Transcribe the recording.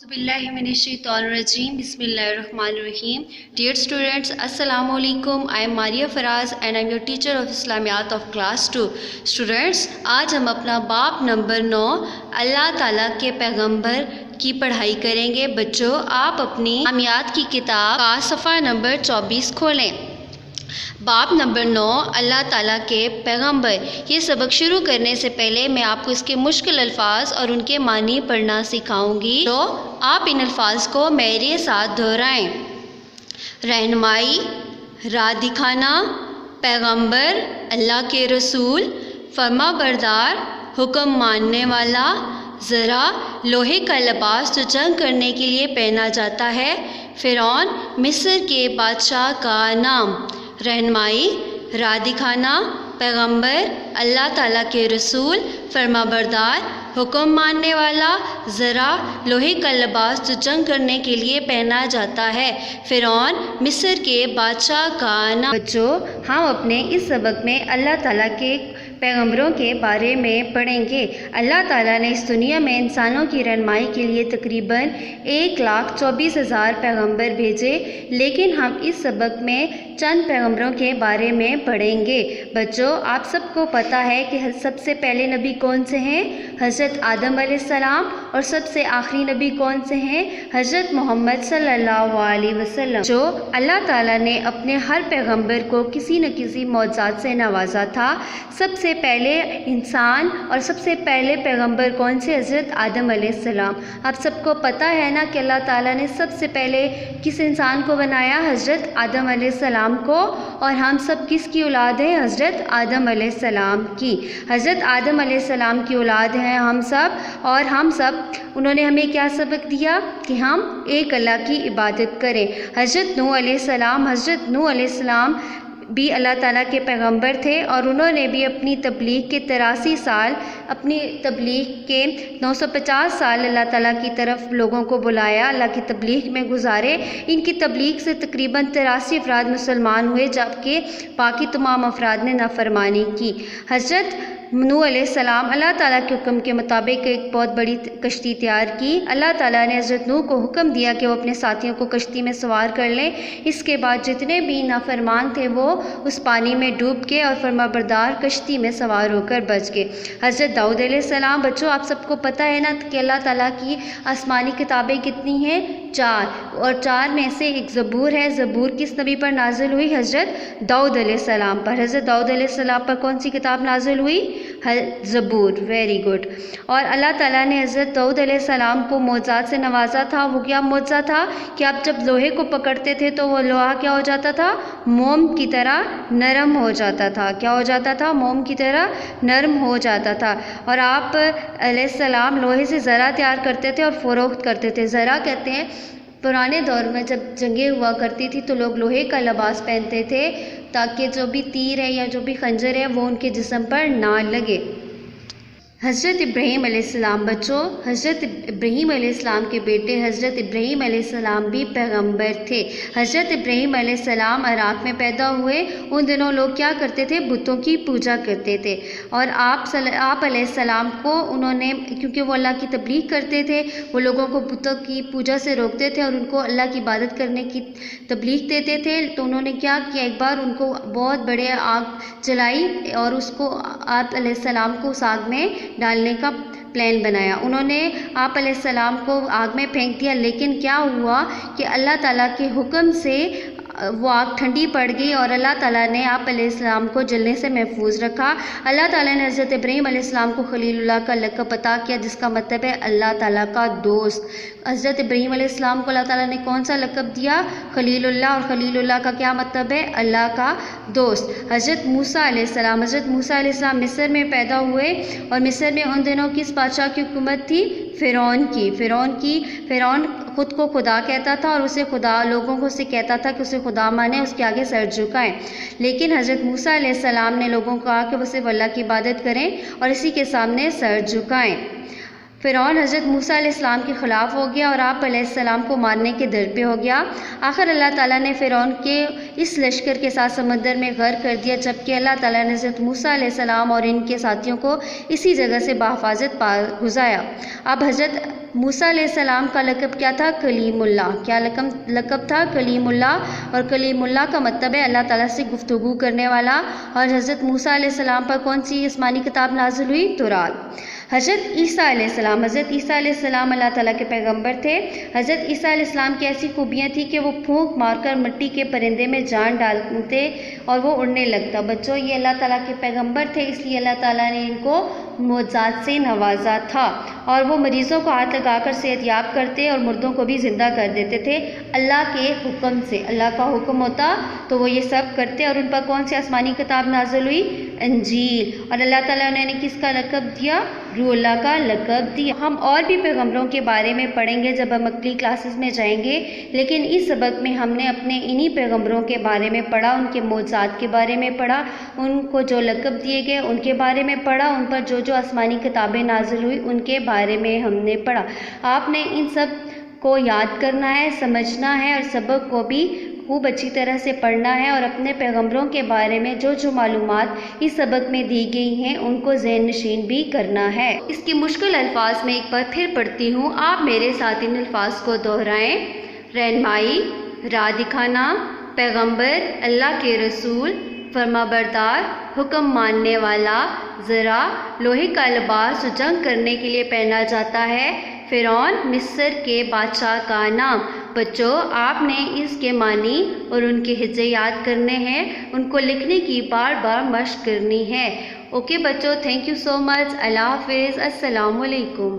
Bismillahirrahmanirrahim. Bismillahirrahmanirrahim. Dear students, Assalamu alaikum. I am Maria Faraz and I am your teacher of Islamiyat of class 2. Students, आज हम अपना बाब number 9 अल्लाह ताला के पैगंबर की पढ़ाई करेंगे। बच्चों, आप अपनी इस्लामियात की किताब का सफ़ा नंबर 24 खोलें। बाब नंबर 9 अल्लाह ताला के पैगंबर। ये सबक शुरू करने से पहले मैं आपको इसके मुश्किल अल्फाज और उनके मानी पढ़ना सिखाऊंगी, तो आप इन अल्फाज को मेरे साथ दोहराएं। रहनुमाई, राह दिखाना, पैगंबर, अल्लाह के रसूल, फरमा बरदार, हुक्म मानने वाला, ज़रा, लोहे का लिबास जो जंग करने के लिए पहना जाता है, फ़िरौन, मिस्र के बादशाह का नाम। रहनुमाई, राह दिखाना, पैगंबर, अल्लाह ताला के रसूल, फरमाबरदार, हुक्म मानने वाला, ज़रा, लोहे का लिबास जो जंग करने के लिए पहना जाता है, फ़िरौन, मिस्र के बादशाह का नाम। बच्चों, हम अपने इस सबक में अल्लाह ताला के पैगंबरों के बारे में पढ़ेंगे। अल्लाह ताला ने इस दुनिया में इंसानों की रहनुमाई के लिए तकरीबन 1,24,000 पैगंबर भेजे, लेकिन हम इस सबक में चंद पैगंबरों के बारे में पढ़ेंगे। बच्चों, आप सबको पता है कि सबसे पहले नबी कौन से हैं? हज़रत आदम अलैहिस्सलाम। और सबसे आखिरी नबी कौन से हैं? हज़रत मोहम्मद सल्लल्लाहु अलैहि वसल्लम। जो अल्लाह ताला ने अपने हर पैगंबर को किसी न किसी मौजज़ात से नवाजा था। सबसे पहले इंसान और सबसे पहले पैगंबर कौन से? हज़रत आदम अलैहिस्सलाम। आप सबको पता है ना कि अल्लाह ताला ने सबसे पहले किस इंसान को बनाया? हज़रत आदम अलैहिस्सलाम को। और हम सब किसकी औलाद हैं? हज़रत आदम अलैहिस्सलाम की। हज़रत आदम अलैहिस्सलाम की औलाद हैं हम सब। और हम सब, उन्होंने हमें क्या सबक दिया? कि हम एक अल्लाह की इबादत करें। हज़रत नूह अलैहिस्सलाम भी अल्लाह ताला के पैगंबर थे और उन्होंने भी अपनी तबलीग के 83 साल, अपनी तबलीग के 950 साल अल्लाह ताला की तरफ लोगों को बुलाया, अल्लाह की तबलीग में गुजारे। इनकी तबलीग से तकरीबन 83 अफराद मुसलमान हुए, जबकि बाकी तमाम अफराद ने नाफरमानी की। हज़रत नूह अलैहिस्सलाम अल्लाह ताला के हुक्म के मुताबिक एक बहुत बड़ी कश्ती तैयार की। अल्लाह ताला ने हज़रत नूह को हुक्म दिया कि वो अपने साथियों को कश्ती में सवार कर लें। इसके बाद जितने भी नाफरमान थे वो उस पानी में डूब के और फरमाबरदार कश्ती में सवार होकर बच गए। हज़रत दाऊद अलैहिस्सलाम। बच्चों, आप सबको पता है ना कि अल्लाह ताला की आसमानी किताबें कितनी हैं? 4। और 4 में से एक ज़बूर है। ज़बूर किस नबी पर नाजिल हुई? हज़रत दाऊद अलैहिस्सलाम पर। हज़रत दाऊद अलैहिस्सलाम पर कौन सी किताब नाजिल हुई? ज़बूर। Very good. और अल्लाह ताला ने हज़रत दाऊद अलैहिस्सलाम को मौज़ात से नवाजा था। वो क्या मौज़ा था? कि आप जब लोहे को पकड़ते थे तो वो लोहा क्या हो जाता था? मोम की तरह नरम हो जाता था। क्या हो जाता था? मोम की तरह नरम हो जाता था। और आप अलैहिस्सलाम लोहे से ज़रा तैयार करते थे और फ़रोख्त करते थे। ज़रा कहते हैं, पुराने दौर में जब जंगें हुआ करती थी तो लोग लोहे का लिबास पहनते थे ताकि जो भी तीर है या जो भी खंजर है वो उनके जिस्म पर ना लगे। हज़रत इब्राहीम अलैहिस्सलाम। बच्चों, हज़रत इब्राहीम अलैहिस्सलाम के बेटे हज़रत इब्राहीम अलैहिस्सलाम भी पैगंबर थे। हज़रत इब्राहीम अलैहिस्सलाम इराक़ में पैदा हुए। उन दिनों लोग क्या करते थे? बुतों की पूजा करते थे। और आप अलैहिस्सलाम को उन्होंने, क्योंकि वो अल्लाह की तबलीग करते थे, वो लोगों को बुतों की पूजा से रोकते थे और उनको अल्लाह की इबादत करने की तबलीग देते थे। तो उन्होंने क्या किया? एक बार उनको बहुत बड़े आग जलाई और उसको आप अलैहिस्सलाम को उस आग में डालने का प्लान बनाया। उन्होंने आप अलैहिस्सलाम को आग में फेंक दिया, लेकिन क्या हुआ कि अल्लाह ताला के हुक्म से वो आग ठंडी पड़ गई और अल्लाह ताला ने आप अलैहिस्सलाम को जलने से महफूज रखा। अल्लाह ताला ने हज़रत इब्राहीम अलैहिस्सलाम को खलीलुल्लाह का लक़ब अता किया, जिसका मतलब है अल्लाह ताला का दोस्त। हज़रत इब्राहीम अलैहिस्सलाम को अल्लाह ताला ने कौन सा लक़ब दिया? खलीलुल्लाह। और खलीलुल्लाह का क्या मतलब है? अल्लाह का दोस्त। हज़रत मूसा अलैहिस्सलाम मिस्र में पैदा हुए और मिस्र में उन दिनों किस बादशाह की हुकूमत थी? फ़िरौन ख़ुद को खुदा कहता था और उसे खुदा लोगों को से कहता था कि उसे खुदा माने, उसके आगे सर झुकाएं। लेकिन हज़रत मूसा अलैहिस्सलाम ने लोगों को कहा कि वो सिर्फ अल्लाह की इबादत करें और इसी के सामने सर झुकाएं। फ़िरौन हज़रत मूसा अलैहिस्सलाम के ख़िलाफ़ हो गया और आप अलैहिस्सलाम को मारने के दर पे हो गया। आखिर अल्लाह ताला ने फ़िरौन के इस लश्कर के साथ समंदर में गर्क कर दिया, जबकि अल्लाह ताला ने हज़रत मूसा अलैहिस्सलाम और इनके साथियों को इसी जगह से बहिफाज़त पार गुज़ारा। अब हज़रत मूसा अलैहिस्सलाम का लक़ब क्या था? कलीमुल्लाह। क्या लक़ब था? कलीमुल्लाह। और कलीमुल्लाह का मतलब है अल्लाह ताला से गुफ्तगू करने वाला। और हज़रत मूसा अलैहिस्सलाम पर कौन सी आसमानी किताब नाज़िल हुई? तौरात। हज़रत ईसा अलैहिस्सलाम अल्लाह ताला के पैगंबर थे। हज़रत ईसा अलैहिस्सलाम की ऐसी खूबियाँ थी कि वो फूंक मारकर मिट्टी के परिंदे में जान डालते और वो उड़ने लगता। बच्चों, ये अल्लाह ताला के पैगंबर थे, इसलिए अल्लाह ताला ने इनको मोअज़्ज़ात से नवाजा था। और वो मरीज़ों को हाथ लगाकर सेहतयाब करते और मुर्दों को भी ज़िंदा कर देते थे अल्लाह के हुक्म से। अल्लाह का हुक्म होता तो वो ये सब करते। और उन पर कौन सी आसमानी किताब नाज़िल हुई? इंजील। और अल्लाह ताला ने किसका लक़ब दिया? रूहुल्लाह का लक़ब दिया। हम और भी पैगंबरों के बारे में पढ़ेंगे जब हम अगली क्लासेस में जाएंगे, लेकिन इस सबक में हमने अपने इन्हीं पैगंबरों के बारे में पढ़ा, उनके मोअज़्ज़ात के बारे में पढ़ा, उनको जो लक़ब दिए गए उनके बारे में पढ़ा, उन पर जो जो आसमानी किताबें नाज़िल हुई उनके बारे में हमने पढ़ा। आपने इन सब को याद करना है, समझना है और सबक को भी खूब अच्छी तरह से पढ़ना है और अपने पैगंबरों के बारे में जो जो मालूमात इस सबक में दी गई हैं उनको ज़हन नशीन भी करना है। इसके मुश्किल अल्फाज में एक बार फिर पढ़ती हूँ, आप मेरे साथ इन अल्फाज को दोहराएं। रहनुमाई, राह दिखाना, पैगंबर, अल्लाह के रसूल, फरमाबरदार, हुक्म मानने वाला, ज़रा, लोहे का लिबास जो जंग करने के लिए पहना जाता है, फ़िरौन, मिस्र के बादशाह का नाम। बच्चों, आपने इसके मानी और उनके हिज्जे याद करने हैं, उनको लिखने की बार बार मश्क करनी है। ओके बच्चों, थैंक यू सो मच। अल्लाह हाफ़िज़। अस्सलामु अलैकुम।